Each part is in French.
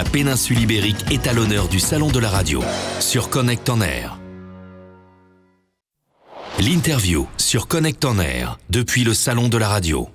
la péninsule ibérique est à l'honneur du Salon de la Radio sur Connect en Air. L'interview sur Connect en Air depuis le Salon de la Radio.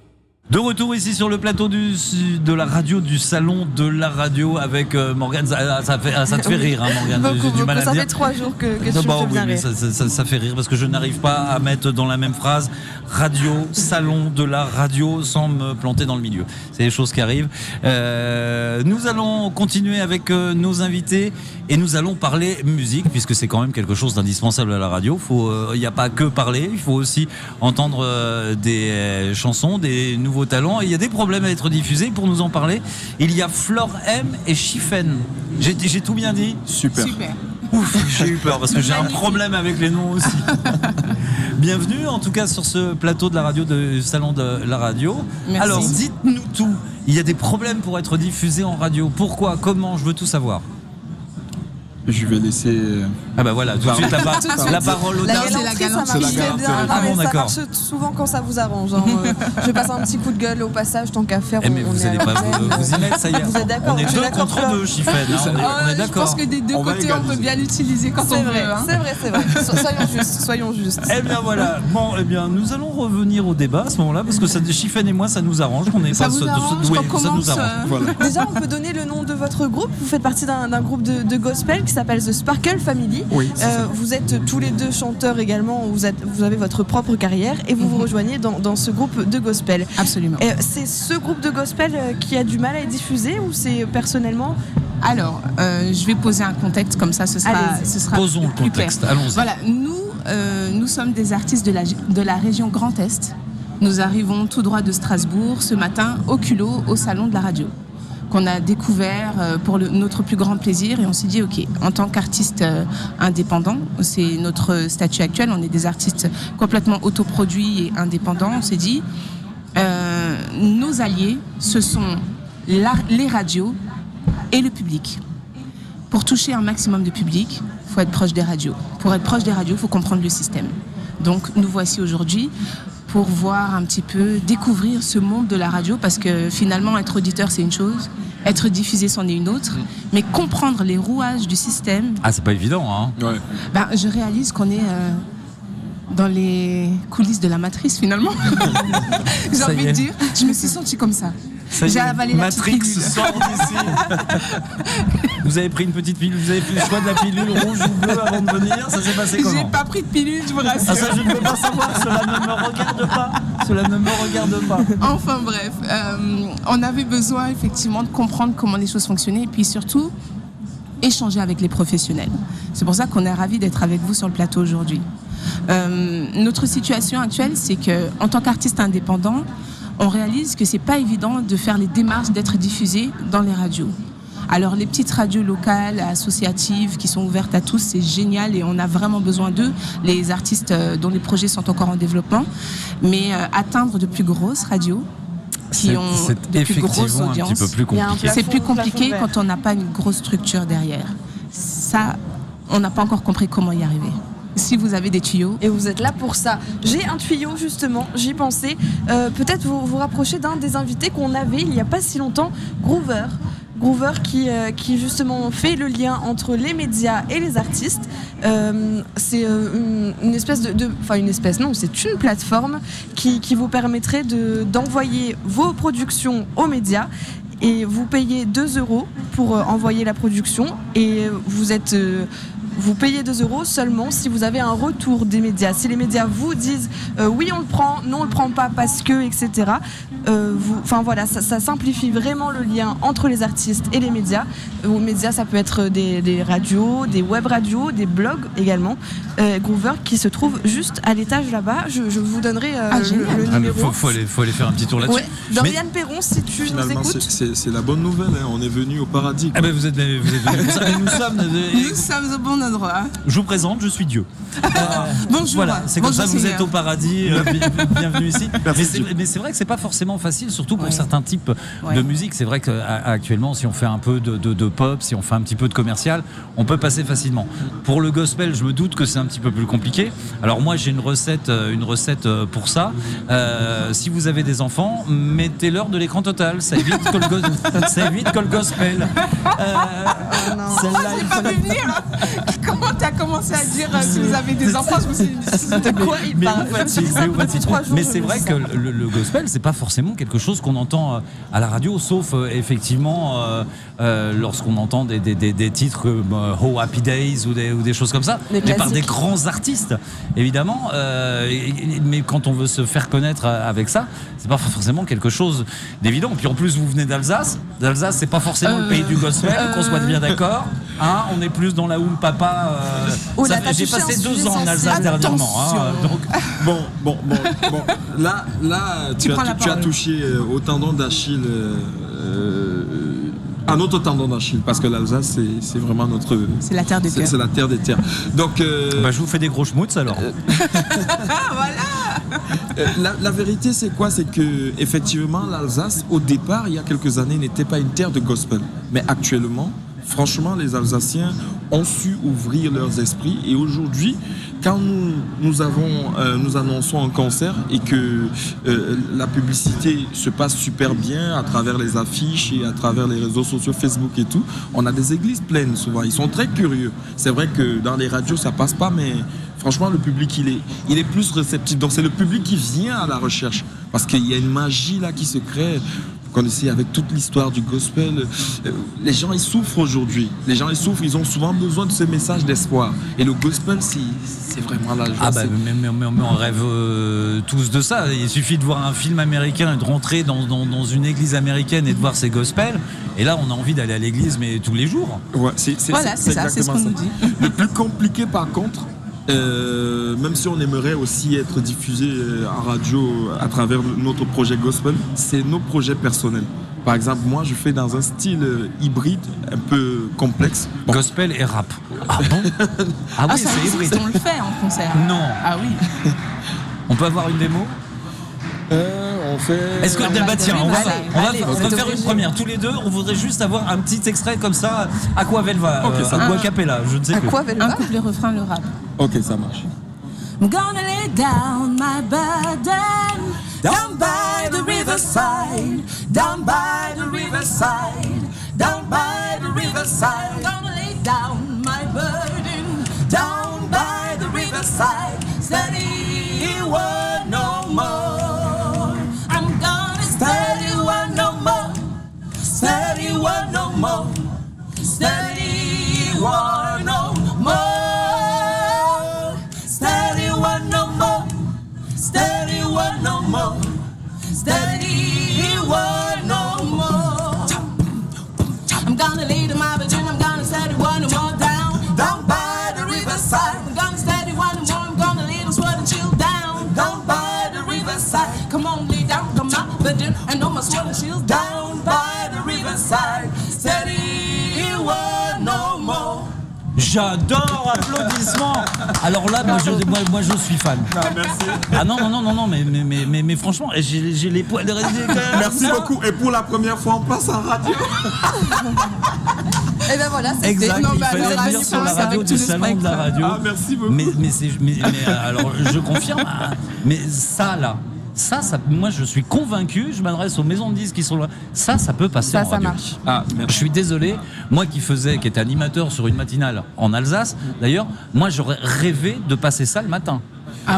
De retour ici sur le plateau de la radio, du Salon de la Radio avec Morgane. Ça te fait rire, hein, Morgane. J'ai du mal à ça dire. fait 3 jours que tu me fais bien rire. Ça fait rire parce que je n'arrive pas à mettre dans la même phrase radio, Salon de la Radio sans me planter dans le milieu. C'est des choses qui arrivent. Nous allons continuer avec nos invités et nous allons parler musique puisque c'est quand même quelque chose d'indispensable à la radio. Il n'y a pas que parler, il faut aussi entendre des chansons, des nouveaux talents. Et il y a des problèmes à être diffusés. Pour nous en parler, il y a Flore M et Chiffen. J'ai tout bien dit? Super. Ouf, j'ai eu peur parce que j'ai un problème avec les noms aussi. Bienvenue en tout cas sur ce plateau de la radio, du Salon de la Radio. Merci. Alors dites-nous tout. Il y a des problèmes pour être diffusé en radio. Pourquoi? Comment? Je veux tout savoir. Je vais laisser. Ah bah voilà, tout de suite la parole au La dame. galanterie, ça marche C'est la très bien. galanterie. Ah bon, Ça d'accord. marche souvent quand ça vous arrange. Hein. Je passe un petit coup de gueule au passage, tant qu'à faire. Mais vous n'allez pas vous y mettre, ça y est. Vous êtes d'accord? On est Je suis deux d'accord, contre Flore. deux, Chiffen. On est Je d'accord. pense que des deux On va côtés, on peut égaliser. bien l'utiliser quand C'est on vrai, veut. Hein. c'est vrai. Soyons justes. Eh bien voilà. Bon, eh bien nous allons revenir au débat à ce moment-là parce que Chiffen et moi ça nous arrange qu'on ait Ça pas vous arrange oui, qu'on ça nous commence arrange. Voilà. Déjà, on peut donner le nom de votre groupe. Vous faites partie d'un groupe de gospel qui s'appelle The Sparkle Family. Oui, c'est ça. Vous êtes tous les deux chanteurs également. Vous avez votre propre carrière et vous vous rejoignez dans ce groupe de gospel. Absolument. C'est ce groupe de gospel qui a du mal à être diffusé ou c'est personnellement? Alors, je vais poser un contexte comme ça, ce sera Posons le plus contexte. clair. Allons-y. Voilà, nous sommes des artistes de la région Grand Est. Nous arrivons tout droit de Strasbourg ce matin au culot au Salon de la Radio, qu'on a découvert pour notre plus grand plaisir et on s'est dit ok, en tant qu'artiste indépendant, c'est notre statut actuel, on est des artistes complètement autoproduits et indépendants, on s'est dit nos alliés ce sont les radios et le public. Pour toucher un maximum de public, il faut être proche des radios. Pour être proche des radios, il faut comprendre le système. Donc nous voici aujourd'hui pour voir un petit peu, découvrir ce monde de la radio, parce que finalement, être auditeur, c'est une chose, être diffusé, c'en est une autre, mais comprendre les rouages du système... Ah, c'est pas évident, hein. Ouais. Je réalise qu'on est dans les coulisses de la matrice, finalement. J'ai Ça y envie de est. dire, je me suis sentie comme ça. Ça y J'ai est, avalé la petite Matrix pilule. sort d'ici. Vous avez pris une petite pilule, vous avez fait le choix de la pilule rouge ou bleue avant de venir, ça s'est passé comment? J'ai pas pris de pilule, je vous rassure. Ah ça je ne peux pas savoir, cela ne me regarde pas. Cela ne me regarde pas. Enfin bref, on avait besoin effectivement de comprendre comment les choses fonctionnaient et puis surtout échanger avec les professionnels. C'est pour ça qu'on est ravis d'être avec vous sur le plateau aujourd'hui. Notre situation actuelle, c'est qu'en tant qu'artiste indépendant, on réalise que c'est pas évident de faire les démarches d'être diffusé dans les radios. Alors les petites radios locales, associatives, qui sont ouvertes à tous, c'est génial et on a vraiment besoin d'eux, les artistes dont les projets sont encore en développement. Mais atteindre de plus grosses radios, qui ont de plus grosses effectivement audiences, un petit peu plus compliqué. c'est plus compliqué plafond vert. quand on n'a pas une grosse structure derrière. Ça, on n'a pas encore compris comment y arriver. Si vous avez des tuyaux... Et vous êtes là pour ça. J'ai un tuyau justement, j'y pensais. Peut-être vous rapprocher d'un des invités qu'on avait il n'y a pas si longtemps, Groover. Groover qui justement fait le lien entre les médias et les artistes. C'est une espèce c'est une plateforme qui vous permettrait d'envoyer vos productions aux médias. Et vous payez 2 € pour envoyer la production et vous payez 2 € seulement si vous avez un retour des médias. Si les médias vous disent oui on le prend, non on le prend pas parce que, etc. Ça simplifie vraiment le lien entre les artistes et les médias. Aux médias ça peut être des radios, des web radios, des blogs également. Groover qui se trouve juste à l'étage là-bas. Je vous donnerai le Ah, mais numéro. faut aller faire un petit tour là-dessus. Ouais. Dorian Perron, si tu nous Finalement, écoutes. c'est la bonne nouvelle, hein. On est venu au paradis. Ah ben vous êtes venus pour ça. Mais nous sommes Nous sommes au bon endroit. Je vous présente, je suis Dieu. Bonjour. Voilà, c'est comme Bonjour, ça, vous Seigneur. êtes au paradis, bienvenue ici. Mais c'est vrai que c'est pas forcément facile, surtout pour certains types de musique. C'est vrai qu'actuellement, si on fait un peu de pop, si on fait un petit peu de commercial, on peut passer facilement. Pour le gospel, je me doute que c'est un petit peu plus compliqué. Alors moi, j'ai une recette pour ça. Si vous avez des enfants, mettez-leur de l'écran total. Ça évite que le gospel. Celle-là, il faut pas vu venir. Comment t'as commencé à dire si vous avez des enfants, je me suis dit de quoi il parle. Mais c'est vrai que le gospel, c'est pas forcément quelque chose qu'on entend à la radio, sauf effectivement lorsqu'on entend des titres comme Oh Happy Days ou des choses comme ça, mais par des grands artistes, évidemment. Mais quand on veut se faire connaître avec ça, c'est pas forcément quelque chose d'évident. Puis en plus, vous venez d'Alsace. L'Alsace, c'est pas forcément le pays du gospel, qu'on soit bien d'accord. Hein, on est plus dans la Oum Papa. J'ai passé 2 ans en Alsace dernièrement. Donc bon. Là, tu as touché au tendon d'Achille. Un autre tendon d'Achille, parce que l'Alsace, c'est vraiment notre. C'est la terre des terres. C'est la terre des terres. Donc. Je vous fais des gros schmutz alors. Voilà. La vérité, c'est quoi? C'est que effectivement, l'Alsace, au départ, il y a quelques années, n'était pas une terre de gospel. Mais actuellement, franchement, les Alsaciens ont su ouvrir leurs esprits. Et aujourd'hui, quand nous annonçons un concert et que la publicité se passe super bien à travers les affiches et à travers les réseaux sociaux, Facebook et tout, on a des églises pleines souvent. Ils sont très curieux. C'est vrai que dans les radios, ça passe pas, mais franchement, le public, il est plus réceptif. Donc, c'est le public qui vient à la recherche. Parce qu'il y a une magie là qui se crée. Vous connaissez, avec toute l'histoire du gospel, les gens, ils souffrent aujourd'hui. Les gens, ils souffrent, ils ont souvent besoin de ce message d'espoir. Et le gospel, c'est vraiment la joie. Mais on rêve tous de ça. Il suffit de voir un film américain et de rentrer dans une église américaine et de voir ces gospels. Et là, on a envie d'aller à l'église, mais tous les jours. Ouais, c'est ça, c'est ce qu'on nous dit. Le plus compliqué, par contre, même si on aimerait aussi être diffusé en radio à travers notre projet gospel, c'est nos projets personnels. Par exemple, moi, je fais dans un style hybride, un peu complexe. Bon. Gospel et rap. Ah bon? Ah oui, c'est hybride. On le fait en concert. Non. Ah oui. On peut avoir une démo? On fait. Est-ce que tiens, on va faire une première. Tous les deux, on voudrait juste avoir un petit extrait comme ça, Aquavelva, ou a cappella, je ne sais plus. Un couplet refrain, le rap. Ok, ça marche. I'm gonna lay down my burden down by the riverside, down by the riverside, down by the riverside. I'm gonna lay down my burden down by the riverside, steady one no more. I'm gonna steady one no more, steady one no more, steady one no more. Steady one no more. Steady one no more. I'm gonna lead my vision. I'm gonna steady one no more down by the riverside. I'm gonna steady one no more. I'm gonna lead us what and chill down by the riverside. Come on, lay down, come on, vision, and no more sweat and chill down by the riverside. Steady one no more. J'adore, applaudissements. Alors là, moi je suis fan. Merci. Ah non, mais franchement, j'ai les poils dressés quand même. Merci beaucoup. Et pour la première fois, on passe en radio. Et ben voilà, c'était. Exact. Il fallait venir sur la radio du salon de la radio. Ah, merci beaucoup. Mais alors, je confirme. Mais ça là. Ça, moi je suis convaincu, je m'adresse aux maisons de disques qui sont là, ça peut passer en radio. Ça marche. Ah, je suis désolé, moi qui étais animateur sur une matinale en Alsace, d'ailleurs, moi j'aurais rêvé de passer ça le matin.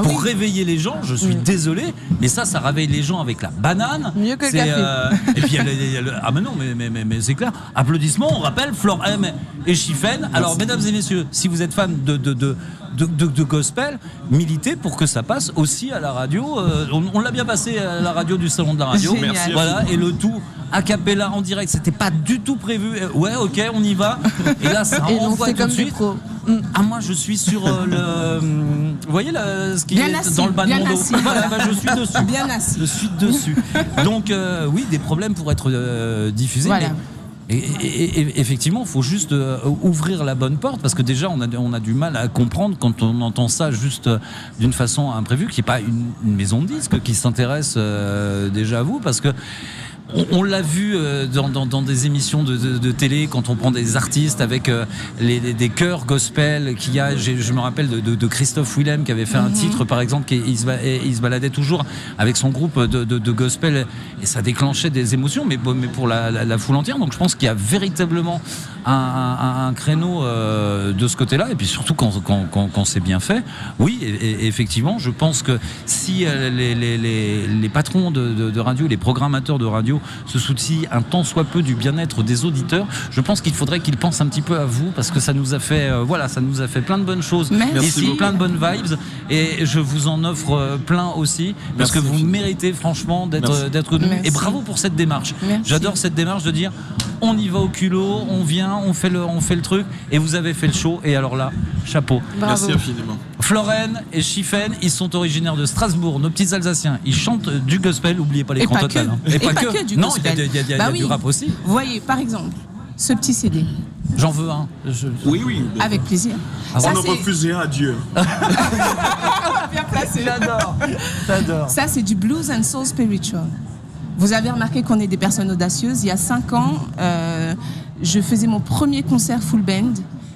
Pour réveiller les gens, je suis désolé, mais ça réveille les gens avec la banane. Mieux que le café. Et puis ah mais non, mais c'est clair. Applaudissements, on rappelle Flore M et Chiffen. Alors mesdames et messieurs, si vous êtes fans de gospel, militez pour que ça passe aussi à la radio. On l'a bien passé à la radio du salon de la radio. Merci. Voilà, et le tout a cappella en direct, c'était pas du tout prévu. Ouais, ok, on y va. Et là, ça envoie tout de suite. Ah, moi je suis sur vous voyez ce qui est assis, dans le bas de mon dos. Voilà, je suis dessus. Bien assis. Je suis dessus. Donc oui, des problèmes pour être diffusés. Voilà. Et effectivement, il faut juste ouvrir la bonne porte, parce que déjà on a du mal à comprendre quand on entend ça juste d'une façon imprévue, qu'il n'y ait pas une maison de disques qui s'intéresse déjà à vous, parce que on l'a vu dans des émissions de télé, quand on prend des artistes avec des chœurs gospel qu'il y a. Je me rappelle de Christophe Willem qui avait fait un titre, par exemple, il se baladait toujours avec son groupe de gospel, et ça déclenchait des émotions, mais pour la foule entière. Donc je pense qu'il y a véritablement un créneau de ce côté-là, et puis surtout quand c'est bien fait. Oui, et effectivement, je pense que si les patrons de radio, les programmateurs de radio se soucient un tant soit peu du bien-être des auditeurs, je pense qu'il faudrait qu'ils pensent un petit peu à vous, parce que ça nous a fait ça nous a fait plein de bonnes choses ici, plein de bonnes vibes, et je vous en offre plein aussi, parce que vous méritez franchement d'être venu, et bravo pour cette démarche. J'adore cette démarche de dire on y va au culot, on vient, on fait le truc, et vous avez fait le show, et alors là, chapeau. Bravo. Merci infiniment. Floren et Chiffen, ils sont originaires de Strasbourg, nos petits Alsaciens. Ils chantent du gospel, n'oubliez pas l'écran total. Et pas que du gospel. Non, il y a du rap aussi. Vous voyez, par exemple, ce petit CD. J'en veux un. Oui. Avec plaisir. On ne refuse rien à Dieu. Bien placé. J'adore. Ça, c'est du blues and soul spiritual. Vous avez remarqué qu'on est des personnes audacieuses. Il y a 5 ans, je faisais mon premier concert full band,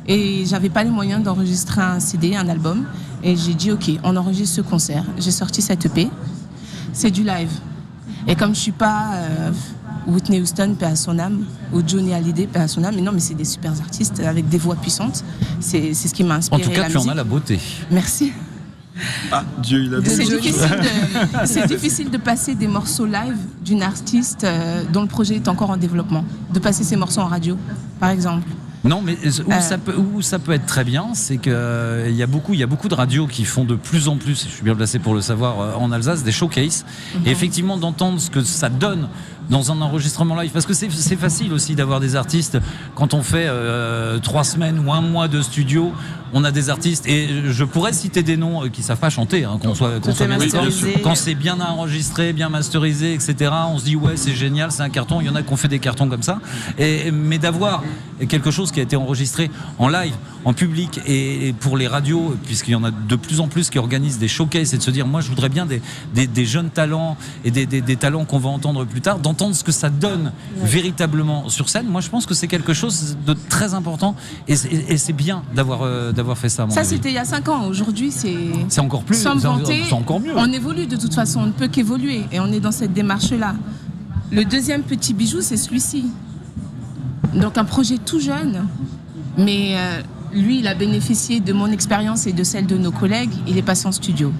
et j'avais pas les moyens d'enregistrer un CD, un album. Et j'ai dit, ok, on enregistre ce concert. J'ai sorti cette EP. C'est du live. Et comme je suis pas Whitney Houston, paix à son âme, ou Johnny Hallyday, paix à son âme, mais non, mais c'est des super artistes avec des voix puissantes. C'est ce qui m'a inspiré. En tout cas, tu en as la beauté. Merci. Ah, Dieu, il a dit. C'est difficile de passer des morceaux live d'une artiste dont le projet est encore en développement, de passer ces morceaux en radio, par exemple. Non, mais où ça peut être très bien, c'est qu'il y a beaucoup de radios qui font de plus en plus, je suis bien placé pour le savoir, en Alsace, des showcases. Et effectivement, d'entendre ce que ça donne dans un enregistrement live, parce que c'est facile aussi d'avoir des artistes, quand on fait 3 semaines ou 1 mois de studio, on a des artistes, et je pourrais citer des noms qui savent pas chanter, hein, qu'on soit bien d'accord. Quand c'est bien enregistré, bien masterisé, etc., on se dit ouais, c'est génial, c'est un carton. Il y en a qui ont fait des cartons comme ça, mais d'avoir quelque chose qui a été enregistré en live, en public, et pour les radios, puisqu'il y en a de plus en plus qui organisent des showcases, et de se dire moi je voudrais bien des jeunes talents, et des talents qu'on va entendre plus tard, d'entendre ce que ça donne véritablement sur scène. Moi je pense que c'est quelque chose de très important, et c'est bien d'avoir fait ça. Ça c'était il y a 5 ans. Aujourd'hui c'est encore plus, c'est encore mieux. On évolue de toute façon, on ne peut qu'évoluer, et on est dans cette démarche là. Le deuxième petit bijou, c'est celui-ci. Donc un projet tout jeune, mais lui il a bénéficié de mon expérience et de celle de nos collègues. Il est passé en studio.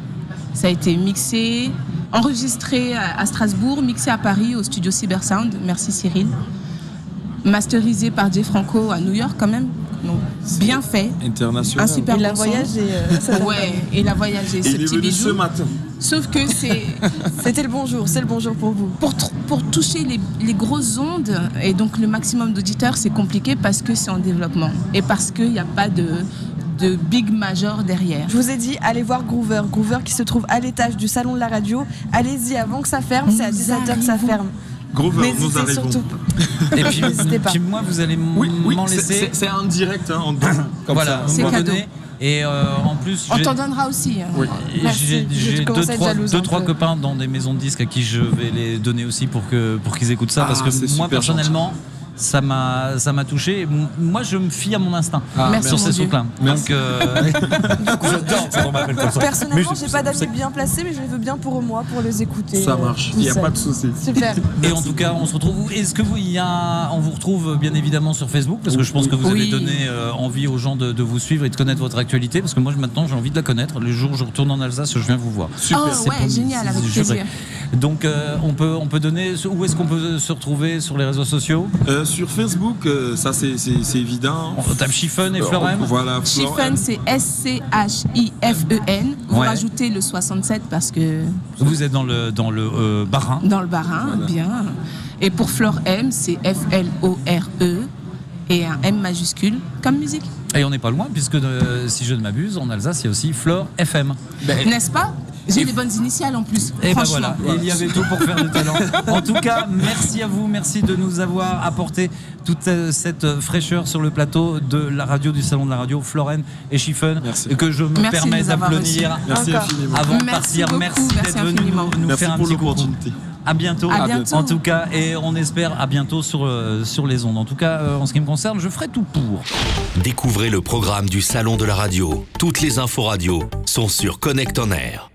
Ça a été mixé, enregistré à Strasbourg, mixé à Paris au studio Cybersound, merci Cyril. Masterisé par Jay Franco à New York quand même. Donc, bien fait. International. Un super Il a bon son. voyagé. Ouais, il a voyagé, ce Il est petit venu bijou. ce matin. Sauf que C'était le bonjour, c'est le bonjour pour vous. pour toucher les grosses ondes, et donc le maximum d'auditeurs, c'est compliqué parce que c'est en développement. Et parce qu'il n'y a pas de big major derrière. Je vous ai dit, allez voir Groover. Groover qui se trouve à l'étage du salon de la radio. Allez-y avant que ça ferme, c'est à 17h que ça ferme. Groover, nous N'hésitez arrivons. surtout pas. Et puis, N'hésitez pas. puis moi, vous allez m'en laisser. C'est un direct, hein, comme Voilà, ça. vous C'est m'en cadeau. donnez. Et en plus, On t'en donnera aussi. Oui. Merci. j'ai Je commence à être jalouse un 2-3 peu. copains dans des maisons de disques à qui je vais les donner aussi pour qu'ils écoutent ça, Ah, parce que c'est moi super personnellement ça m'a touché. Moi je me fie à mon instinct Merci, sur mon ces Dieu. sons-là. Donc j'adore quand on m'appelle comme ça. Personnellement, Mais j'ai pas d'amis bien placés, mais je les veux bien pour moi, pour les écouter. Ça marche, il n'y a tout pas seul. de souci. Super. Et en tout cas, on se retrouve. Est-ce que on vous retrouve bien évidemment sur Facebook, parce que je pense que vous avez Oui. donné envie aux gens de vous suivre et de connaître votre actualité, parce que moi maintenant j'ai envie de la connaître. Le jour où je retourne en Alsace, je viens vous voir. Oh C'est ouais, promis, génial, avec c'est juré. plaisir. Donc on peut donner. Où est-ce qu'on peut se retrouver sur les réseaux sociaux? Sur Facebook, ça c'est évident. On tape Chiffen et Florem. Voilà, Chiffen, c'est SCHIFEN. Vous Ouais. rajoutez le 67 parce que Vous êtes dans le Bas-Rhin. dans le Bas-Rhin, Voilà. bien. Et pour Flore M, c'est FLORE et un M majuscule comme musique. Et on n'est pas loin, puisque si je ne m'abuse, en Alsace, il y a aussi Flore FM. N'est-ce pas? J'ai les bonnes initiales en plus. Et ben franchement. voilà, il y avait tout pour faire du talent. En tout cas, merci à vous, merci de nous avoir apporté toute cette fraîcheur sur le plateau de la radio, du Salon de la Radio, Florène et Chiffen, que je me Merci permets de nous avoir d'applaudir. Merci infiniment. Avant de Merci partir, beaucoup, merci merci d'être venu infiniment. nous Merci faire un pour petit coucou. l'opportunité. À bientôt. À bientôt. En tout cas, et on espère à bientôt sur les ondes. En tout cas, en ce qui me concerne, je ferai tout pour. Découvrez le programme du Salon de la Radio. Toutes les infos radio sont sur Connect On Air.